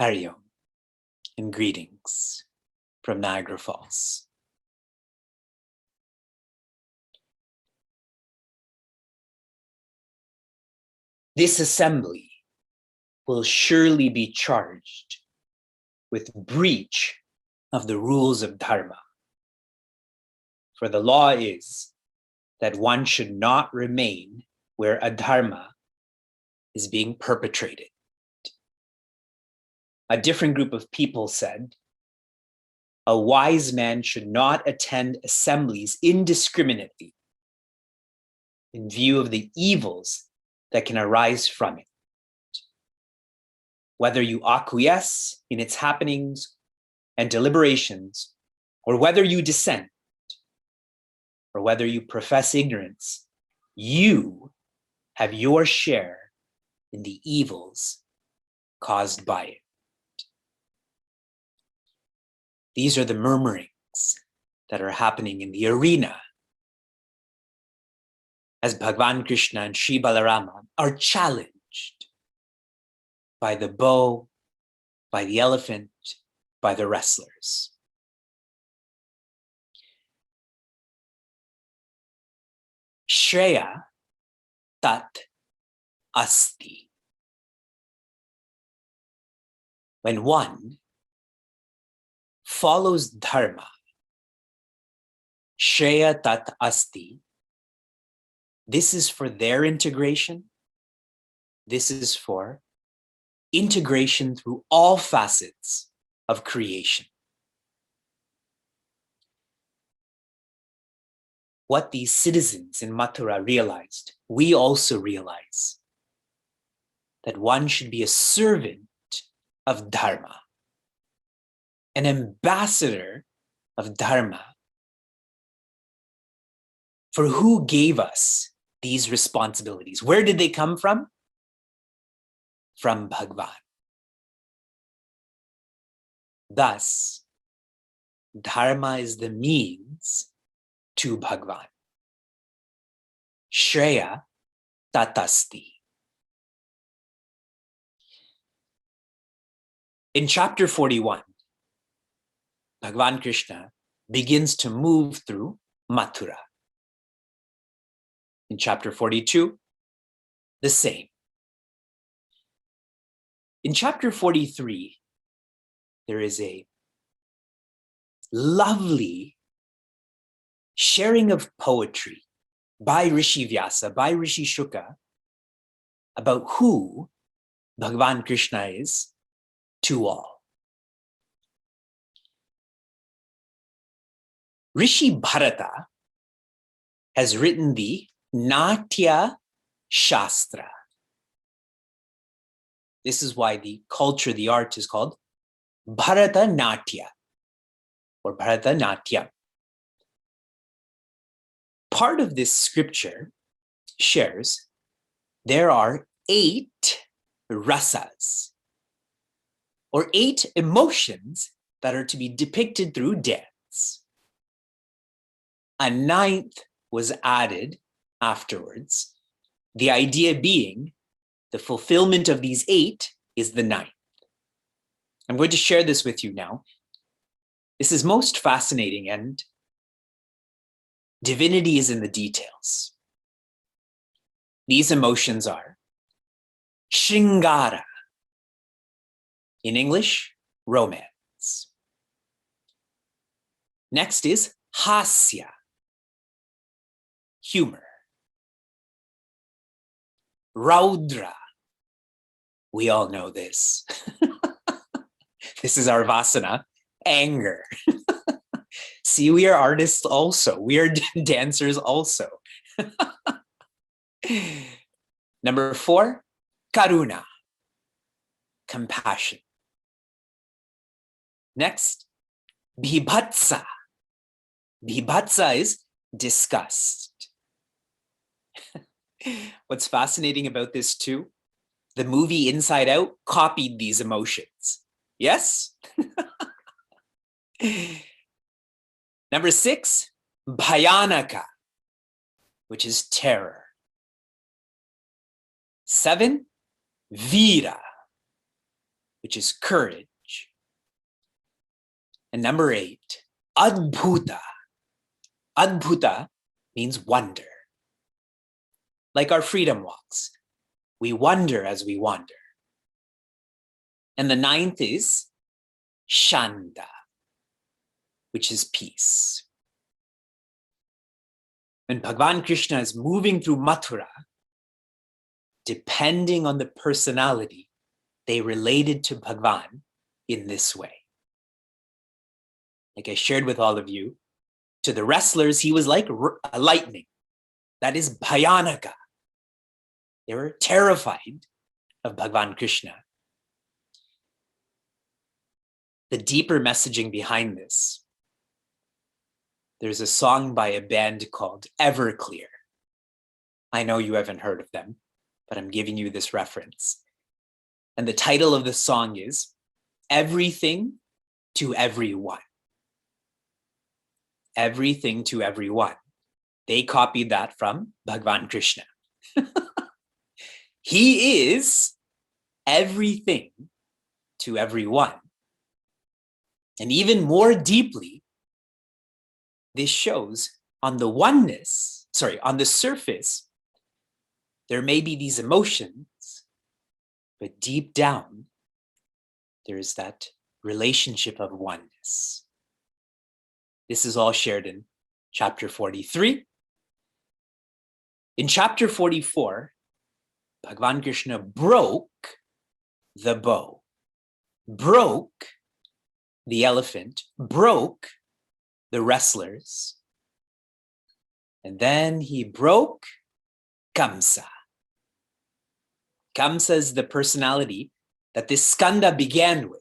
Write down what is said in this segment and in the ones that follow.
Hariom and greetings from Niagara Falls. This assembly will surely be charged with breach of the rules of Dharma. For the law is that one should not remain where adharma is being perpetrated. A different group of people said, a wise man should not attend assemblies indiscriminately in view of the evils that can arise from it. Whether you acquiesce in its happenings and deliberations, or whether you dissent, or whether you profess ignorance, you have your share in the evils caused by it. These are the murmurings that are happening in the arena as Bhagavan Krishna and Sri Balarama are challenged by the bow, by the elephant, by the wrestlers. Shreya tat asti. When one follows dharma, Shreya tat asti, this is for their integration. This is for integration through all facets of creation. What these citizens in Mathura realized, we also realize that one should be a servant of Dharma, an ambassador of Dharma. For who gave us these responsibilities? Where did they come from? From Bhagavan. Thus, Dharma is the means to Bhagavan. Shreya tatasti. In chapter 41, Bhagavan Krishna begins to move through Mathura. In chapter 42, the same. In chapter 43, there is a lovely sharing of poetry by Rishi Vyasa, by Rishi Shuka, about who Bhagavan Krishna is to all. Rishi Bharata has written the Natya Shastra. This is why the culture, the art is called Bharata Natya or Bharata Natyam. Part of this scripture shares there are 8 rasas, or 8 emotions that are to be depicted through dance. A 9th was added afterwards, the idea being the fulfillment of these 8 is the 9th. I'm going to share this with you now. This is most fascinating, and divinity is in the details. These emotions are Shringara. In English, romance. Next is Hasya, humor. Raudra, we all know this. This is our vasana, anger. See, we are artists also. We are dancers also. Number 4, karuna, compassion. Next, bhibhatsa. Bhibhatsa is disgust. What's fascinating about this too, the movie Inside Out copied these emotions. Yes? Number 6, bhayanaka, which is terror. 7, vira, which is courage. And number 8, Adbhuta. Adbhuta means wonder. Like our freedom walks, we wonder as we wander. And the 9th is Shanda, which is peace. When Bhagavan Krishna is moving through Mathura, depending on the personality, they related to Bhagavan in this way. Like I shared with all of you, to the wrestlers, he was like lightning. That is Bhayanaka. They were terrified of Bhagavan Krishna. The deeper messaging behind this, there's a song by a band called Everclear. I know you haven't heard of them, but I'm giving you this reference. And the title of the song is Everything to Everyone. Everything to everyone. They copied that from Bhagavan Krishna. He is everything to everyone. And even more deeply, this shows on the surface, there may be these emotions, but deep down, there is that relationship of oneness. This is all shared in chapter 43. In chapter 44, Bhagavan Krishna broke the bow, broke the elephant, broke the wrestlers, and then he broke Kamsa. Kamsa is the personality that this skanda began with.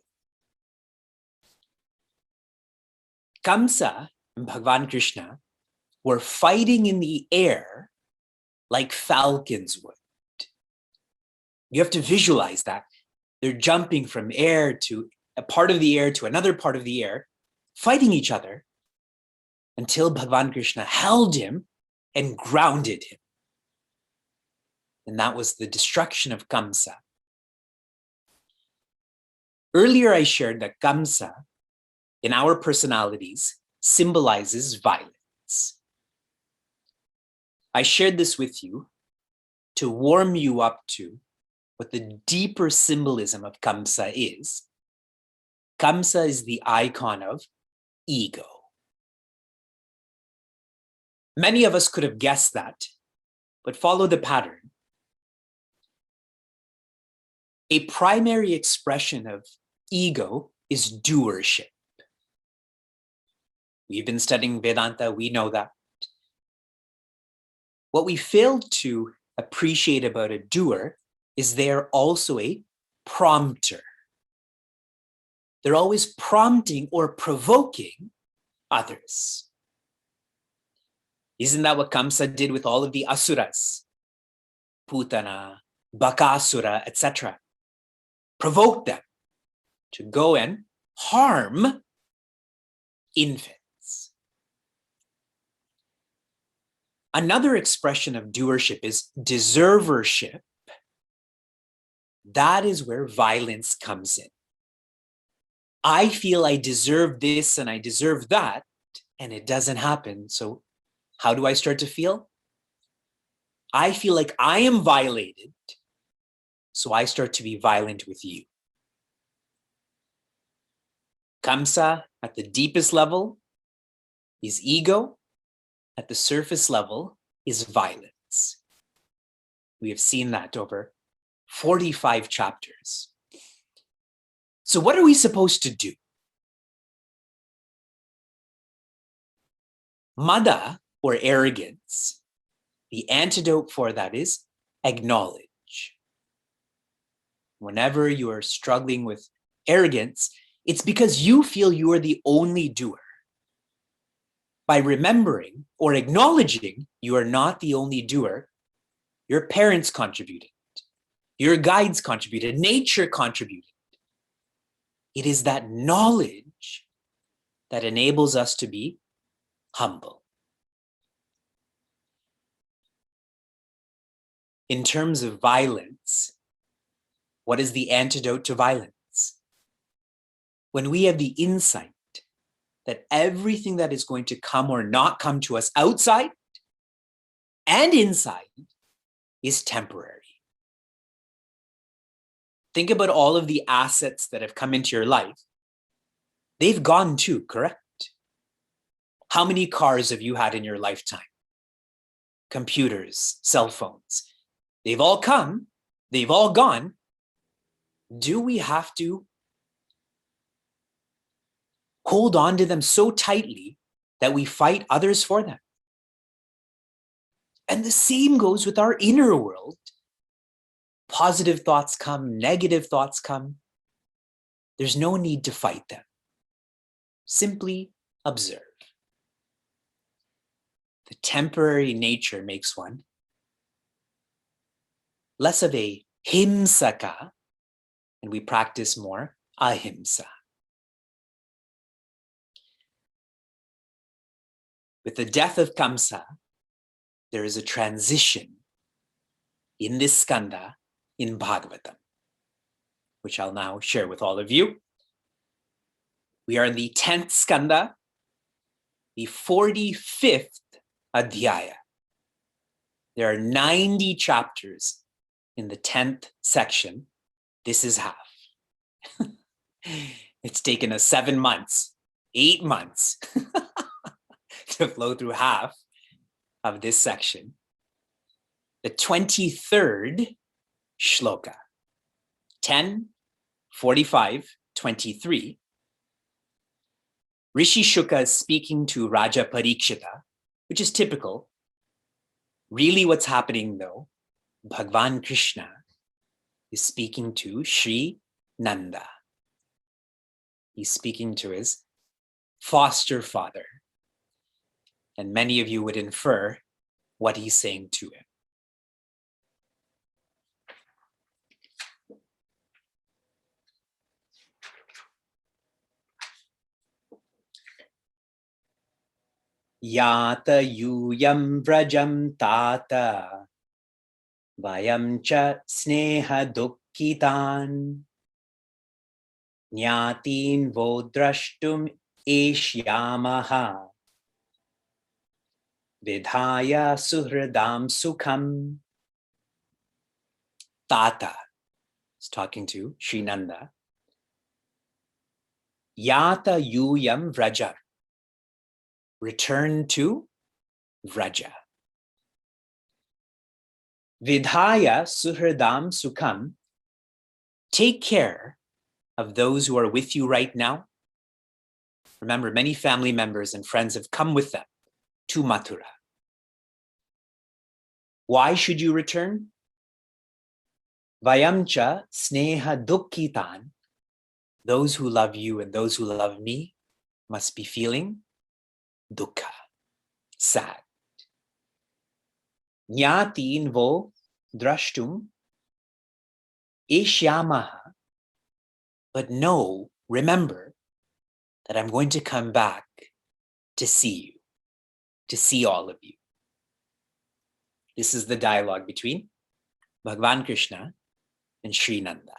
Kamsa and Bhagavan Krishna were fighting in the air like falcons would. You have to visualize that. They're jumping from air to a part of the air to another part of the air, fighting each other until Bhagavan Krishna held him and grounded him. And that was the destruction of Kamsa. Earlier, I shared that Kamsa, in our personalities, symbolizes violence. I shared this with you to warm you up to what the deeper symbolism of Kamsa is. Kamsa is the icon of ego. Many of us could have guessed that, but follow the pattern. A primary expression of ego is doership. We've been studying Vedanta, we know that. What we fail to appreciate about a doer is they're also a prompter. They're always prompting or provoking others. Isn't that what Kamsa did with all of the asuras? Putana, Bakasura, etc. Provoked them to go and harm infants. Another expression of doership is deservership. That is where violence comes in. I feel I deserve this and I deserve that, and it doesn't happen. So how do I start to feel? I feel like I am violated, so I start to be violent with you. Kamsa at the deepest level is ego. At the surface level is violence. We have seen that over 45 chapters. So what are we supposed to do? Mada, or arrogance, the antidote for that is acknowledge. Whenever you are struggling with arrogance, it's because you feel you are the only doer. By remembering or acknowledging you are not the only doer, your parents contributed, your guides contributed, nature contributed. It is that knowledge that enables us to be humble. In terms of violence, what is the antidote to violence? when we have the insight that everything that is going to come or not come to us outside and inside is temporary. Think about all of the assets that have come into your life. They've gone too, correct? How many cars have you had in your lifetime? Computers, cell phones. They've all come, they've all gone. Do we have to hold on to them so tightly that we fight others for them? And the same goes with our inner world. Positive thoughts come, negative thoughts come. There's no need to fight them. Simply observe. The temporary nature makes one less of a himsaka, and we practice more ahimsa. With the death of Kamsa, there is a transition in this skanda in Bhagavatam, which I'll now share with all of you. We are in the 10th skanda, the 45th adhyaya. There are 90 chapters in the 10th section. This is half. It's taken us 7 months, 8 months to flow through half of this section. The 23rd shloka, 10, 45, 23. Rishi Shuka is speaking to Raja Parikshita, which is typical. Really what's happening though, Bhagavan Krishna is speaking to Sri Nanda. He's speaking to his foster father. And many of you would infer what he's saying to him. Yata yuyam vrajam tata vayam cha sneha dukkitan nyatin vodrashtum eshyamaha vidhaya suhradam sukham. Tata is talking to Sri Nanda. Yata yuyam vraja. Return to Vraja. Vidhaya suhradam sukham. Take care of those who are with you right now. Remember, many family members and friends have come with them to Mathura. Why should you return? Vayamcha sneha dukkitan. Those who love you and those who love me must be feeling dukkha, sad. Nyatin vo drashtum eshyamaha. But know, remember, that I'm going to come back to see you, to see all of you. This is the dialogue between Bhagavan Krishna and Sri Nanda.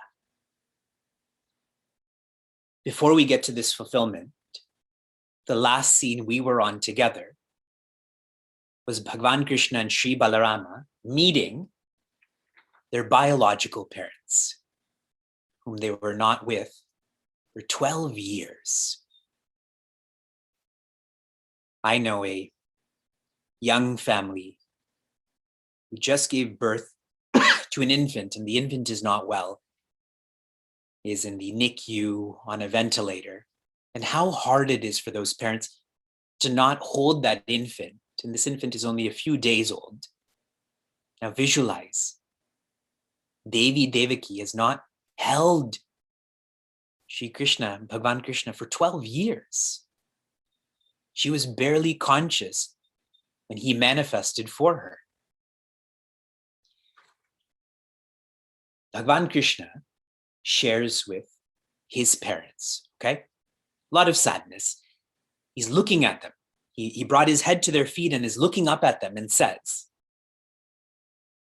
Before we get to this fulfillment, the last scene we were on together was Bhagavan Krishna and Sri Balarama meeting their biological parents, whom they were not with for 12 years. I know a young family who just gave birth to an infant, and the infant is not well, is in the NICU on a ventilator, and how hard it is for those parents to not hold that infant, and this infant is only a few days old. Now visualize, Devi Devaki has not held Sri Krishna, Bhagavan Krishna, for 12 years. She was barely conscious when he manifested for her. Bhagavan Krishna shares with his parents, okay? A lot of sadness. He's looking at them. He brought his head to their feet and is looking up at them and says,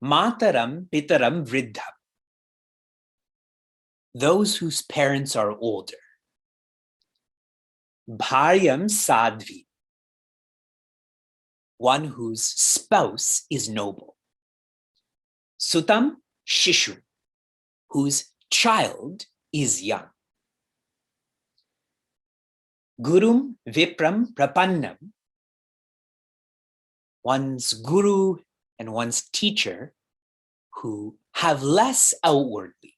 Mataram pitaram vriddham. Those whose parents are older, Bharyam sadvi, one whose spouse is noble. Sutam shishu, whose child is young. Gurum vipram prapannam, one's guru and one's teacher who have less outwardly.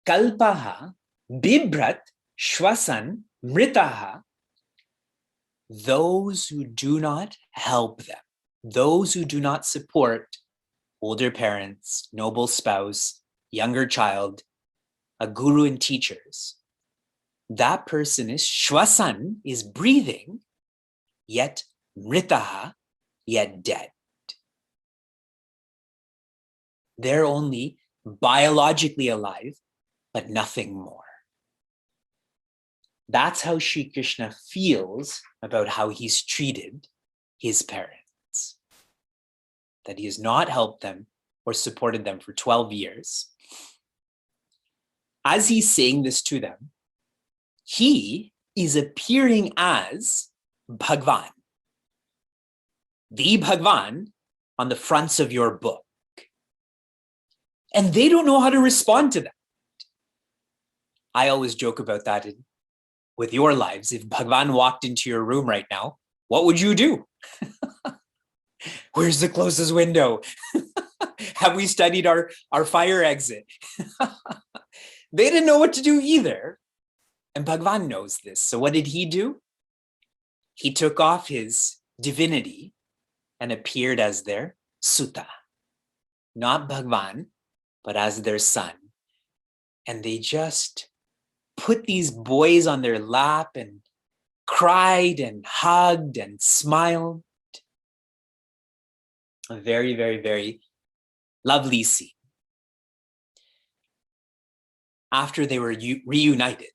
Kalpaha bibrat shwasan mritaha, those who do not help them, those who do not support older parents, noble spouse, younger child, a guru and teachers. That person is shwasan, is breathing, yet mritaha, yet dead. They're only biologically alive, but nothing more. That's how Sri Krishna feels about how he's treated his parents. That he has not helped them or supported them for 12 years. As he's saying this to them, he is appearing as Bhagavan, the Bhagavan on the fronts of your book. And they don't know how to respond to that. I always joke about that with your lives. If Bhagavan walked into your room right now, what would you do? Where's the closest window? Have we studied our fire exit? They didn't know what to do either. And Bhagavan knows this. So what did he do? He took off his divinity and appeared as their Sutta. Not Bhagavan, but as their son. And they just put these boys on their lap and cried and hugged and smiled. A very, very, very lovely scene. After they were reunited,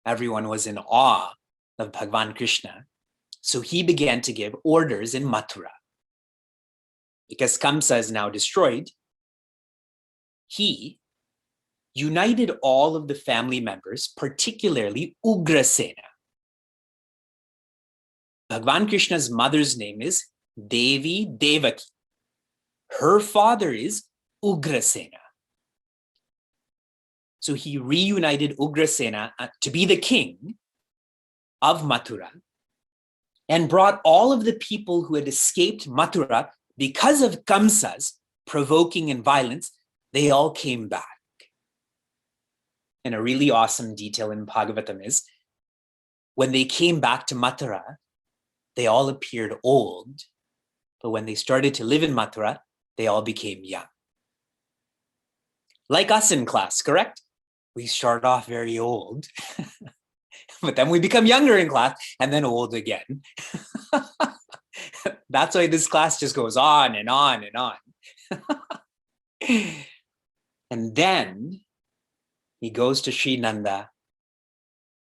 everyone was in awe of Bhagavan Krishna. So he began to give orders in Mathura. Because Kamsa is now destroyed, he united all of the family members, particularly Ugrasena. Bhagavan Krishna's mother's name is Devi Devaki. Her father is Ugrasena. So he reunited Ugrasena to be the king of Mathura and brought all of the people who had escaped Mathura because of Kamsa's provoking and violence. They all came back. And a really awesome detail in Bhagavatam is when they came back to Mathura, they all appeared old. But when they started to live in Mathura, they all became young. Like us in class, correct? We start off very old, but then we become younger in class and then old again. That's why this class just goes on and on and on. And then he goes to Sri Nanda.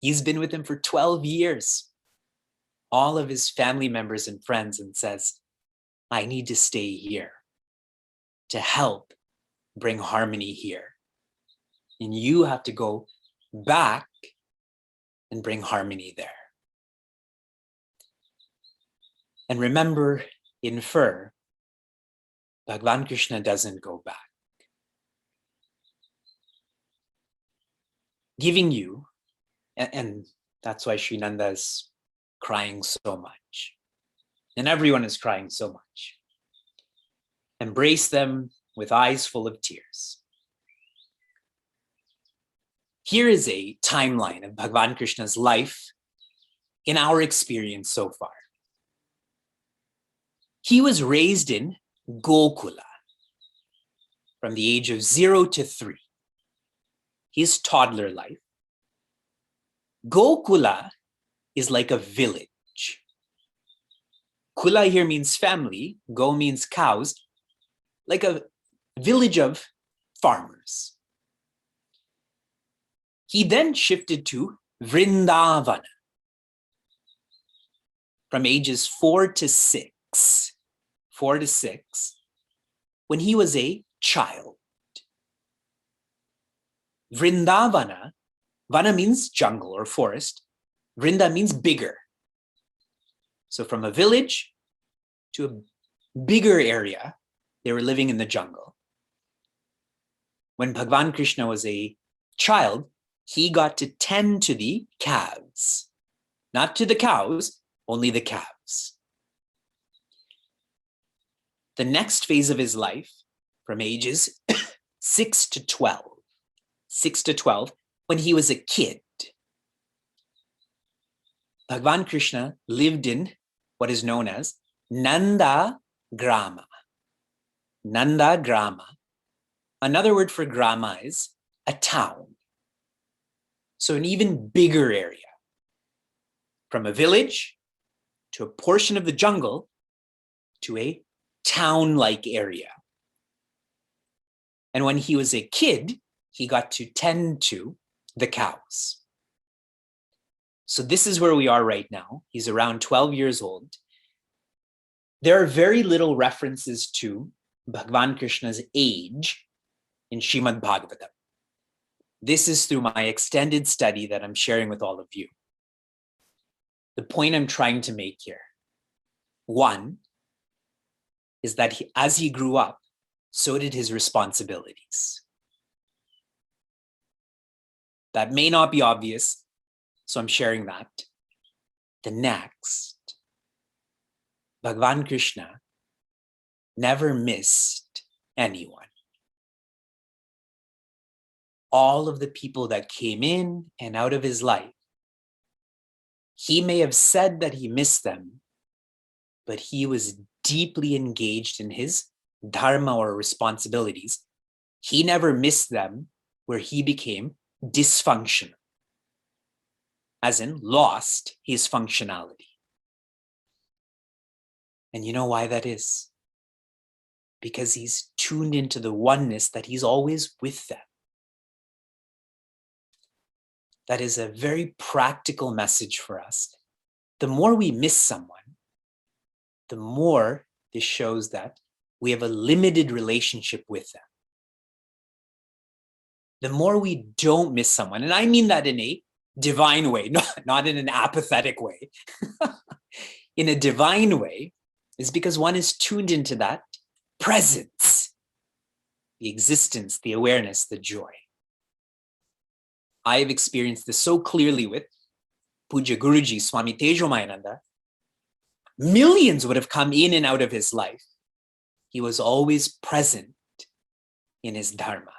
He's been with him for 12 years. All of his family members and friends, and says, I need to stay here to help bring harmony here. And you have to go back and bring harmony there. And remember, infer, Bhagavan Krishna doesn't go back. Giving you, and that's why Sri Nanda is crying so much. And everyone is crying so much. Embrace them with eyes full of tears. Here is a timeline of Bhagavan Krishna's life in our experience so far. He was raised in Gokula from the age of 0 to 3. His toddler life. Gokula is like a village. Kula here means family, go means cows, like a village of farmers. He then shifted to Vrindavana from ages 4 to 6. 4 to 6, when he was a child. Vrindavana Vana means jungle or forest. Vrinda means bigger. So from a village to a bigger area, they were living in the jungle. When Bhagavan Krishna was a child, he got to tend to the calves, not to the cows, only the calves. The next phase of his life, from ages 6 to 12, when he was a kid, Bhagavan Krishna lived in what is known as Nanda Grama. Nanda Grama. Another word for grama is a town. So an even bigger area. From a village to a portion of the jungle to a town-like area. And when he was a kid, he got to tend to the cows. So this is where we are right now. He's around 12 years old. There are very little references to Bhagavan Krishna's age in Srimad Bhagavata. This is through my extended study that I'm sharing with all of you. The point I'm trying to make here, one, is that as he grew up, so did his responsibilities. That may not be obvious, so I'm sharing that. The next, Bhagavan Krishna never missed anyone. All of the people that came in and out of his life, he may have said that he missed them, but he was deeply engaged in his dharma or responsibilities. He never missed them where he became dysfunctional, as in lost his functionality. And you know why that is? Because he's tuned into the oneness that he's always with them. That is a very practical message for us. The more we miss someone, the more this shows that we have a limited relationship with them. The more we don't miss someone, and I mean that in a divine way, not in an apathetic way, in a divine way, is because one is tuned into that presence, the existence, the awareness, the joy. I have experienced this so clearly with Puja Guruji, Swami Tejomayananda. Millions would have come in and out of his life. He was always present in his dharma.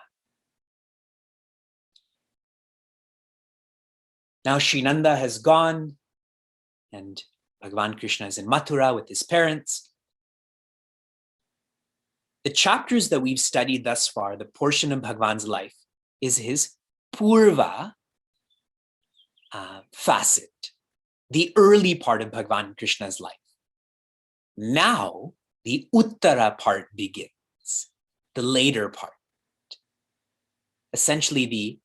Now Sri Nanda has gone and Bhagavan Krishna is in Mathura with his parents. The chapters that we've studied thus far, the portion of Bhagavan's life, is his Purva facet, the early part of Bhagavan Krishna's life. Now, the Uttara part begins, the later part. Essentially, the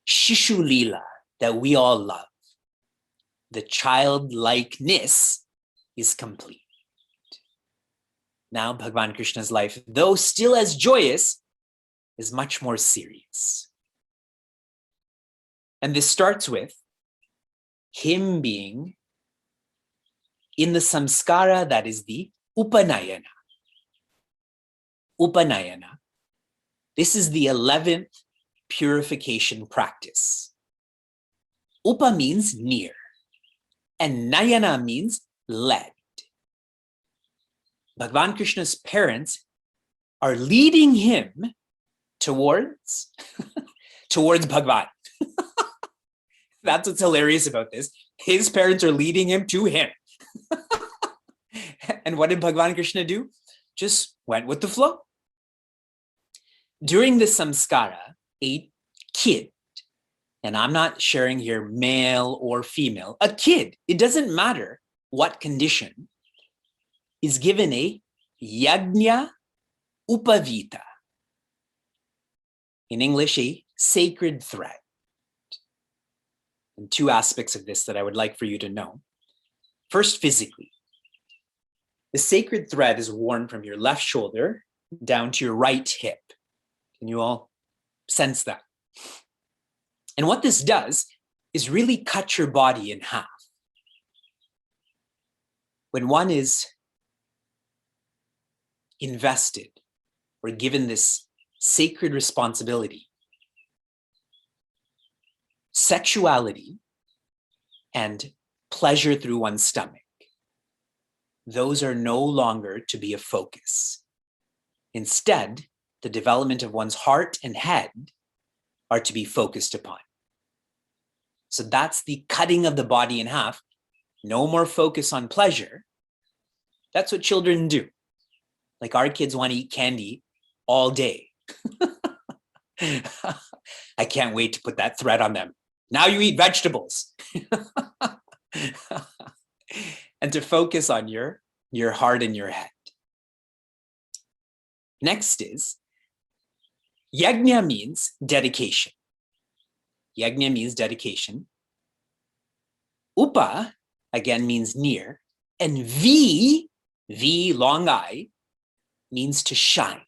Shishu Leela that we all love. The childlikeness is complete. Now, Bhagavan Krishna's life, though still as joyous, is much more serious. And this starts with him being in the samskara that is the upanayana. Upanayana. This is the 11th purification practice. Upa means near, and nayana means led. Bhagavan Krishna's parents are leading him towards Bhagavan. That's what's hilarious about this. His parents are leading him to him. And what did Bhagavan Krishna do? Just went with the flow. During the samskara, a kid, and I'm not sharing here male or female, a kid, it doesn't matter what condition, is given a yajna upavita. In English, a sacred thread. And two aspects of this that I would like for you to know. First, physically. The sacred thread is worn from your left shoulder down to your right hip. Can you all sense that? And what this does is really cut your body in half. When one is invested or given this sacred responsibility, sexuality and pleasure through one's stomach, those are no longer to be a focus. Instead, the development of one's heart and head are to be focused upon. So that's the cutting of the body in half. No more focus on pleasure. That's what children do. Like our kids want to eat candy all day. I can't wait to put that threat on them. Now you eat vegetables. And to focus on your heart and your head. Next is, yajna means dedication. Yajna means dedication. Upa, again, means near. And V, long I, means to shine.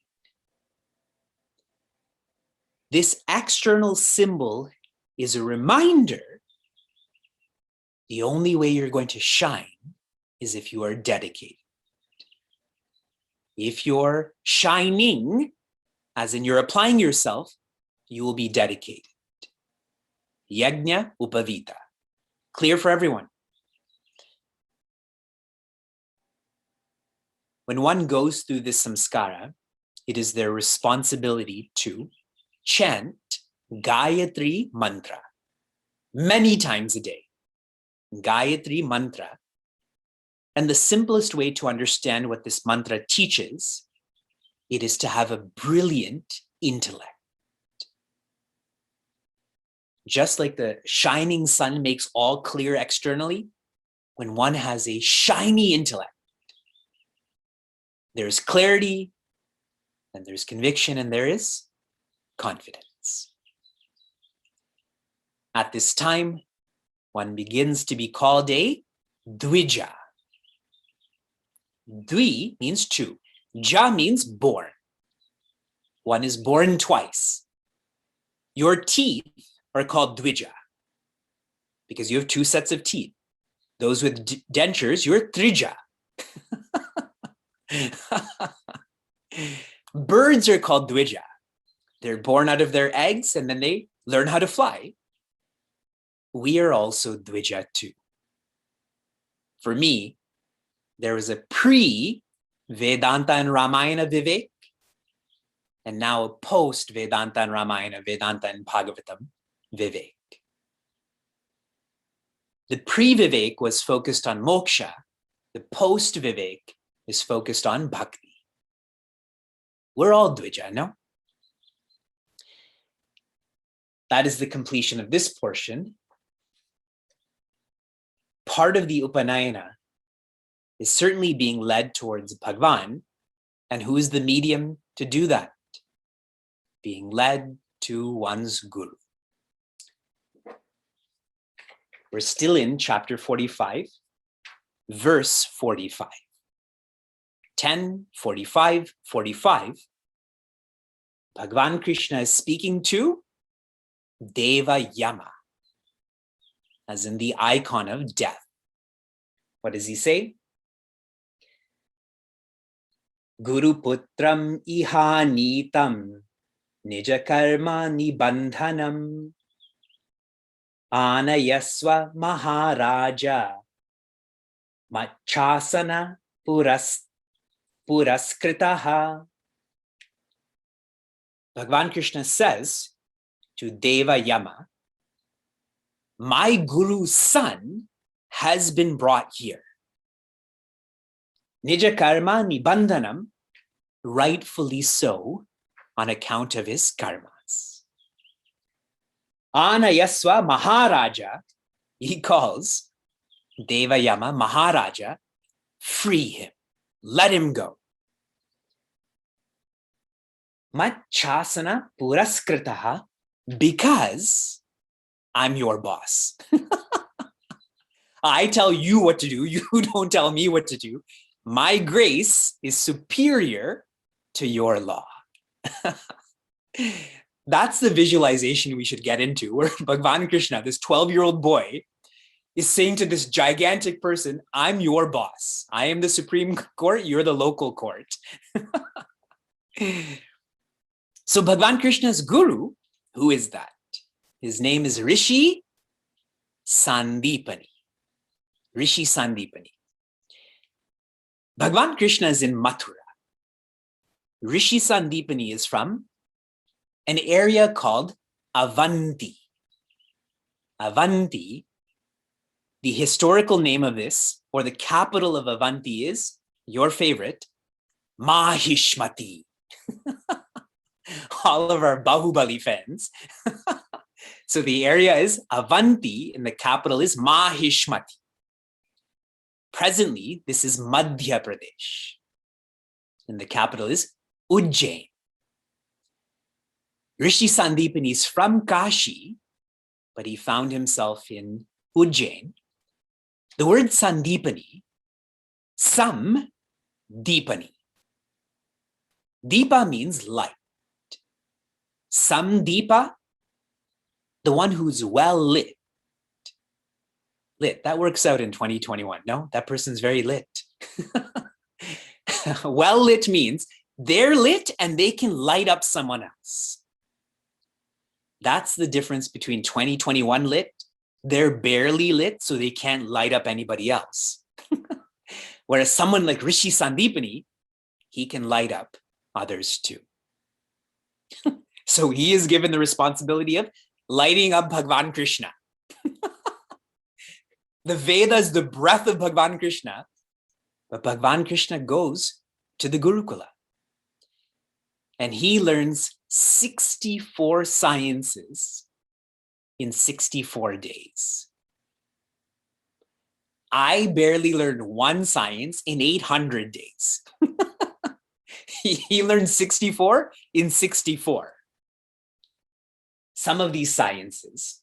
This external symbol is a reminder the only way you're going to shine is if you are dedicated. If you're shining, as in you're applying yourself, you will be dedicated. Yajna upavita. Clear for everyone. When one goes through this samskara, it is their responsibility to chant Gayatri Mantra many times a day. Gayatri Mantra. And the simplest way to understand what this mantra teaches, it is to have a brilliant intellect. Just like the shining sun makes all clear externally, when one has a shiny intellect, there's clarity, and there's conviction, and there is confidence. At this time, one begins to be called a Dvija. Dvi means two. Ja means born. One is born twice. Your teeth are called Dvija because you have two sets of teeth. Those with dentures, you're Trija. Birds are called Dvija. They're born out of their eggs and then they learn how to fly. We are also Dvija too. For me, there was a pre-Vedanta and Ramayana Vivek, and now a post-Vedanta and Ramayana, Vedanta and Bhagavatam Vivek. The pre-Vivek was focused on moksha. The post-Vivek is focused on bhakti. We're all Dvija, no? That is the completion of this portion. Part of the Upanayana is certainly being led towards Bhagavan, and who is the medium to do that? Being led to one's guru. We're still in chapter 45, verse 45. 10, 45, 45. Bhagavan Krishna is speaking to Deva Yama, as in the icon of death. What does he say? Guru putram ihanitam nija karma nibandhanam anayasva maharaja machasana puraskritaha. Bhagavan Krishna says to Deva Yama, my guru's son has been brought here. Nija karma nibandhanam, rightfully so, on account of his karmas. Anayasva Maharaja, he calls Deva Yama Maharaja, free him, let him go. Machasana puraskritaha, because I'm your boss. I tell you what to do, you don't tell me what to do. My grace is superior to your law. That's the visualization we should get into, where Bhagavan Krishna, this 12-year-old boy, is saying to this gigantic person, I'm your boss. I am the Supreme Court, you're the local court. So Bhagavan Krishna's guru, who is that? His name is Rishi Sandipani. Rishi Sandipani. Bhagavan Krishna is in Mathura. Rishi Sandipani is from an area called Avanti. Avanti, the historical name of this, or the capital of Avanti is, your favorite, Mahishmati. All of our Bahubali fans. So the area is Avanti and the capital is Mahishmati. Presently, this is Madhya Pradesh. And the capital is Ujjain. Rishi Sandipani is from Kashi, but he found himself in Ujjain. The word Sandipani, Sam Deepani. Deepa means light. Sam Deepa, the one who's well lit. Lit, that works out in 2021. No, that person's very lit. Well lit means they're lit and they can light up someone else. That's the difference between 2021 lit. They're barely lit, so they can't light up anybody else. Whereas someone like Rishi Sandipani, he can light up others too. So he is given the responsibility of lighting up Bhagavan Krishna. The Veda is the breath of Bhagavan Krishna, but Bhagavan Krishna goes to the Gurukula. And he learns 64 sciences in 64 days. I barely learned one science in 800 days. He learned 64 in 64. Some of these sciences,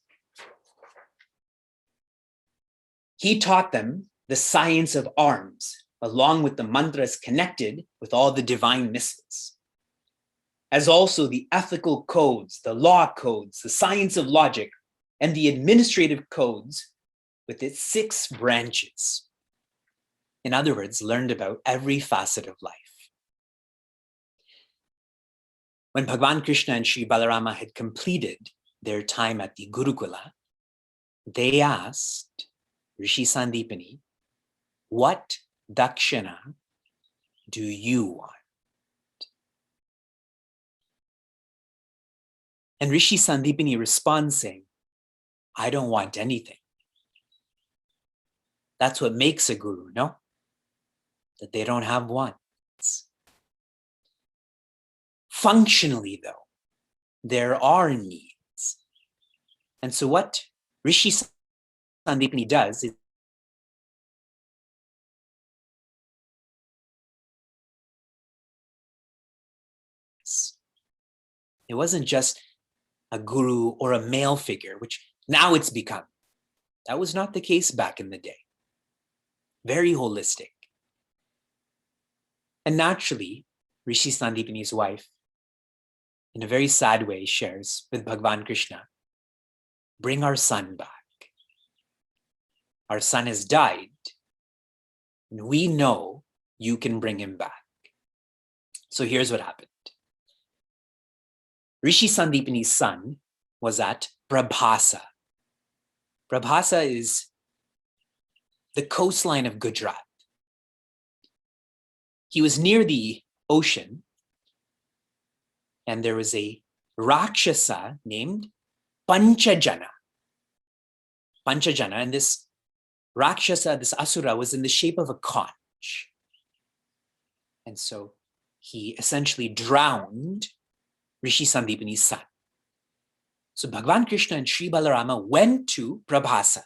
he taught them the science of arms, along with the mantras connected with all the divine missiles, as also the ethical codes, the law codes, the science of logic, and the administrative codes with its 6 branches. In other words, learned about every facet of life. When Bhagavan Krishna and Sri Balarama had completed their time at the Gurukula, they asked Rishi Sandipani, what dakshana do you want? And Rishi Sandipani responds saying, I don't want anything. That's what makes a guru, no? That they don't have wants. Functionally, though, there are needs. And so what Rishi Sandipani does is it wasn't just a guru or a male figure, which now it's become. That was not the case back in the day. Very holistic. And naturally, Rishi Sandipani's wife, in a very sad way, shares with Bhagavan Krishna, bring our son back. Our son has died, and we know you can bring him back. So here's what happened. Rishi Sandipani's son was at Prabhasa. Prabhasa is the coastline of Gujarat. He was near the ocean, and there was a Rakshasa named Panchajana. Panchajana, and this Rakshasa, this Asura, was in the shape of a conch. And so he essentially drowned Rishi Sandipani's son. So Bhagavan Krishna and Sri Balarama went to Prabhasa,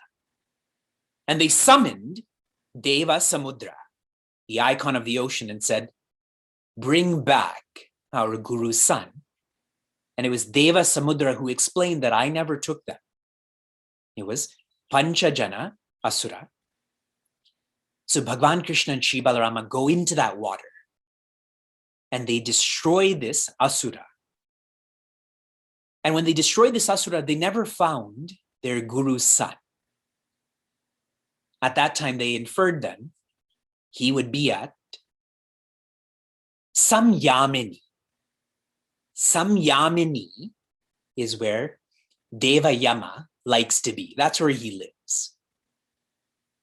and they summoned Deva Samudra, the icon of the ocean, and said, bring back our guru's son. And it was Deva Samudra who explained that I never took them. It was Panchajana Asura. So Bhagavan Krishna and Sri Balarama go into that water and they destroy this Asura. And when they destroyed this asura, they never found their guru's son. At that time, they inferred then he would be at Samyamini. Samyamini is where Deva Yama likes to be. That's where he lives.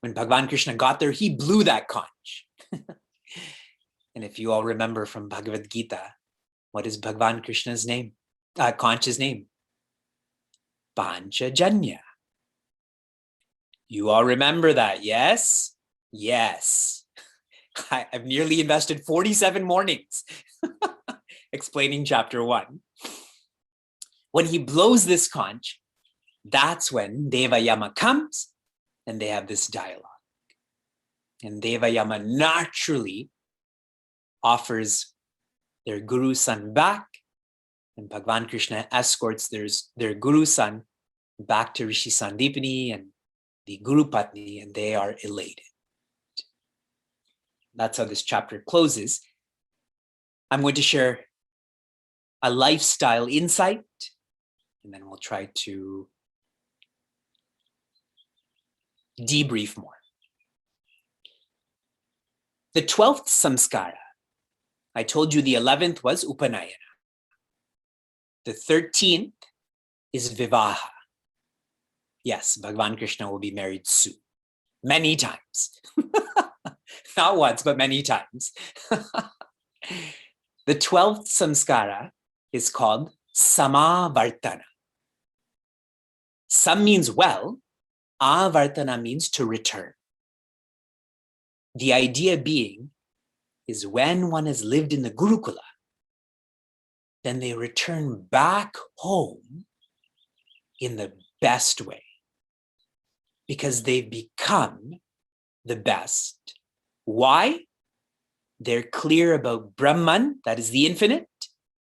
When Bhagavan Krishna got there, he blew that conch. And if you all remember from Bhagavad Gita, what is Bhagavan Krishna's name? Conch's name? Panchajanya. You all remember that, yes? Yes. I've nearly invested 47 mornings explaining chapter 1. When he blows this conch, that's when Deva Yama comes and they have this dialogue. And Deva Yama naturally offers their guru's son back, and Bhagavan Krishna escorts their guru's son back to Rishi Sandipani and the Guru Patni, and they are elated. That's how this chapter closes. I'm going to share a lifestyle insight, and then we'll try to debrief more. The 12th samskara, I told you the 11th was Upanayana. The 13th is Vivaha. Yes, Bhagavan Krishna will be married soon. Many times. Not once, but many times. The 12th samskara is called Samavartana. Sam means well, Avartana means to return. The idea being is when one has lived in the Gurukula, then they return back home in the best way because they've become the best. Why? They're clear about Brahman, that is the infinite,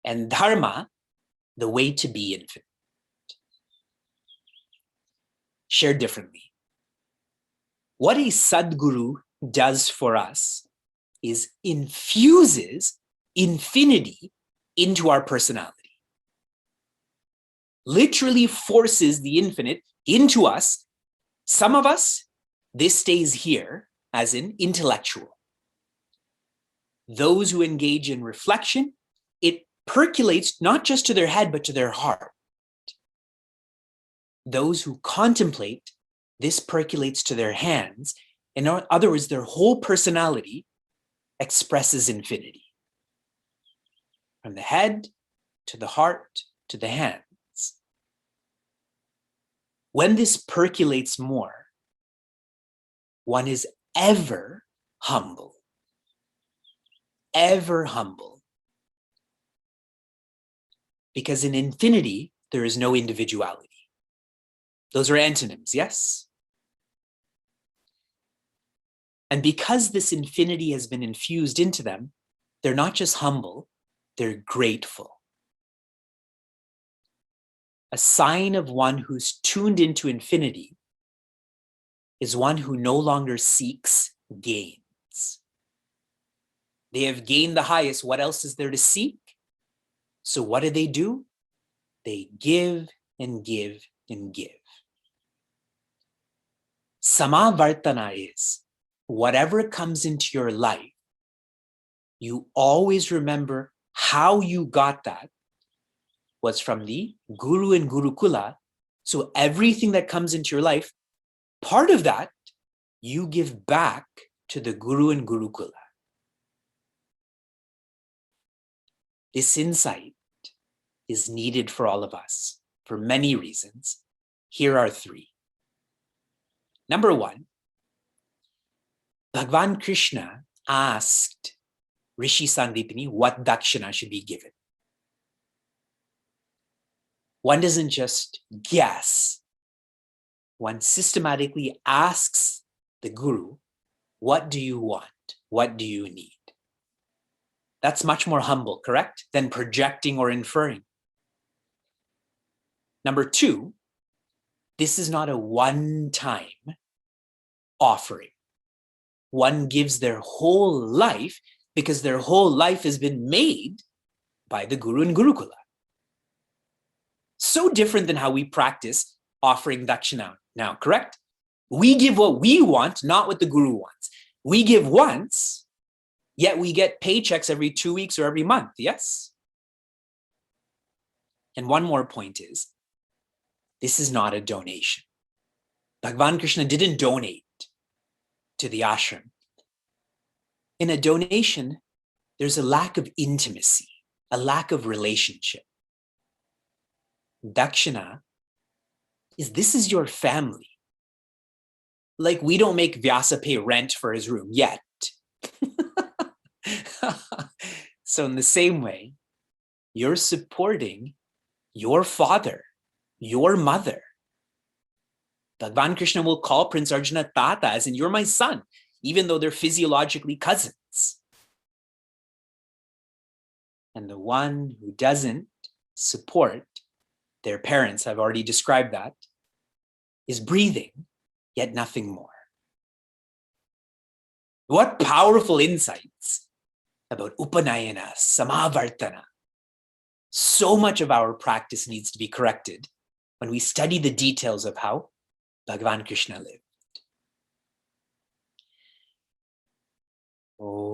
and Dharma, the way to be infinite. Shared differently. What a Sadguru does for us is infuses infinity into our personality. Literally forces the infinite into us. Some of us, this stays here, as in intellectual. Those who engage in reflection, it percolates not just to their head, but to their heart. Those who contemplate, this percolates to their hands. In other words, their whole personality expresses infinity. From the head to the heart to the hands. When this percolates more, one is ever humble. Ever humble. Because in infinity, there is no individuality. Those are antonyms, yes? And because this infinity has been infused into them, they're not just humble, they're grateful. A sign of one who's tuned into infinity is one who no longer seeks gains. They have gained the highest. What else is there to seek? So what do? They give and give and give. Samavartana is whatever comes into your life, you always remember how you got that was from the Guru and Gurukula. So everything that comes into your life, part of that, you give back to the Guru and Gurukula. This insight is needed for all of us for many reasons. Here are 3. Number 1, Bhagavan Krishna asked Rishi Sandipani what dakshina should be given. One doesn't just guess. One systematically asks the Guru, what do you want? What do you need? That's much more humble, correct? Than projecting or inferring. Number 2, this is not a one-time offering. One gives their whole life because their whole life has been made by the Guru and Gurukula. So different than how we practice offering dakshina now, correct? We give what we want, not what the guru wants. We give once, yet we get paychecks every 2 weeks or every month, yes? And one more point is, this is not a donation. Bhagavan Krishna didn't donate to the ashram. In a donation, there's a lack of intimacy, a lack of relationship. Dakshina this is your family. Like, we don't make Vyasa pay rent for his room yet. So in the same way, you're supporting your father, your mother. Bhagavan Krishna will call Prince Arjuna Tata, as in, you're my son, even though they're physiologically cousins. And the one who doesn't support their parents, I've already described that, is breathing, yet nothing more. What powerful insights about Upanayana, Samavartana. So much of our practice needs to be corrected when we study the details of how Bhagavan Krishna lived. Oh.